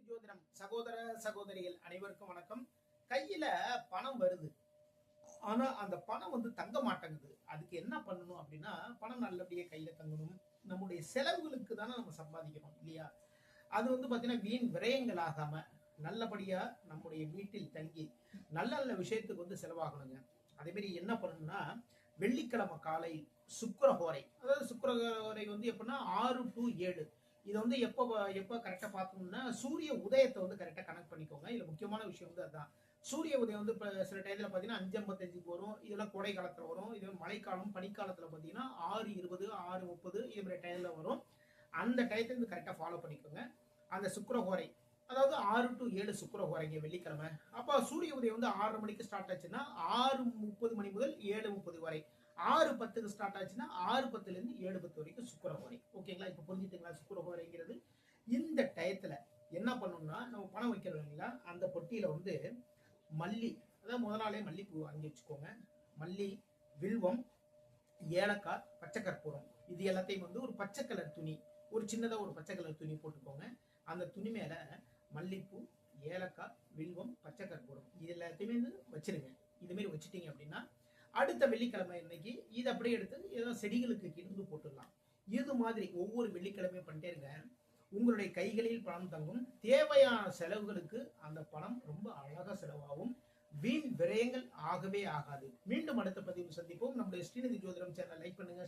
ஜோதிடம் சகோதர சகோதரிகள் அனைவருக்கும் வணக்கம். கையில பணம் வருது, ஆனா அந்த பணம் தங்க மாட்டேங்குது. அதுக்கு என்ன பண்ணணும் அப்படின்னா, பணம் நல்லபடியா கையில தங்கணும். நம்முடைய செலவுகளுக்கு தானே நம்ம சம்பாதிக்கணும் இல்லையா? அது பாத்தீங்கன்னா வீண் விரயங்கள் ஆகாம நல்லபடியா நம்முடைய வீட்டில் தங்கி நல்ல நல்ல விஷயத்துக்கு செலவாகணுங்க. அதே மாதிரி என்ன பண்ணணும்னா, வெள்ளிக்கிழமை காலை சுக்கிரஹோரை, அதாவது சுக்கிரஹோரை எப்படின்னா 6 to 7. இதை எப்போ எப்போ கரெக்டா பார்க்கணும்னா, சூரிய உதயத்தை கரெக்டா கனெக்ட் பண்ணிக்கோங்க. இதுல முக்கியமான விஷயம் அதுதான். சூரிய உதயம் இப்ப சில டயத்துல பாத்தீங்கன்னா 5:55 வரும். இதெல்லாம் கோடை காலத்துல வரும். இது மழைக்காலம் பனிக்காலத்துல பாத்தீங்கன்னா 6:20 6:30 இது மாதிரி டைம்ல வரும். அந்த டயத்தை கரெக்டா ஃபாலோ பண்ணிக்கோங்க. அந்த சுக்கிரஹோரை, அதாவது 6 to 7 சுக்கிரஹோரைங்க வெள்ளிக்கிழமை. அப்ப சூரிய உதயம் 6:30 மணிக்கு ஸ்டார்ட் ஆச்சுன்னா 6:30 மணி முதல் 7:30 வரை, 6:10க்கு ஸ்டார்ட் ஆச்சுன்னா 6:10ல இருந்து 7:10 வரைக்கும் சுக்கிரஹோரை. ஓகேங்களா? இப்ப புரிஞ்சுட்டுங்களா சுக்கிரஹோரைங்கிறது? இந்த டயத்துல என்ன பண்ணணும்னா, நம்ம பணம் வைக்கிறோம் இல்லைங்களா, அந்த பொட்டியில மல்லி, அதாவது முத நாளே மல்லிப்பூ வாங்கி வச்சுக்கோங்க. மல்லி, வில்வம், ஏலக்காய், பச்சை கற்பூரம், இது எல்லாத்தையும் ஒரு பச்சை கலர் துணி, ஒரு சின்னதா ஒரு பச்சை கலர் துணி போட்டுக்கோங்க. அந்த துணி மேல மல்லிப்பூ, ஏலக்காய், வில்வம், பச்சை கற்பூரம் இது எல்லாத்தையுமே வச்சிருங்க. இது மாதிரி வச்சுட்டீங்க அப்படின்னா, அடுத்த வெள்ளிக்கிழமை இன்னைக்கு இதை அப்படியே எடுத்து ஏதோ செடிகளுக்கு கிண்டு போட்டுடலாம். இது மாதிரி ஒவ்வொரு வெள்ளிக்கிழமையும் பண்ணிட்டே இருங்க. உங்களுடைய கைகளில் பணம் தங்கும். தேவையான செலவுகளுக்கு அந்த பணம் ரொம்ப அழகா செலவாகும். வீண் விரயங்கள் ஆகவே ஆகாது. மீண்டும் அடுத்த பதிவில் சந்திப்போம். நம்முடைய ஸ்ரீநிதி ஜோதிடம் சேனல் லைக் பண்ணுங்க.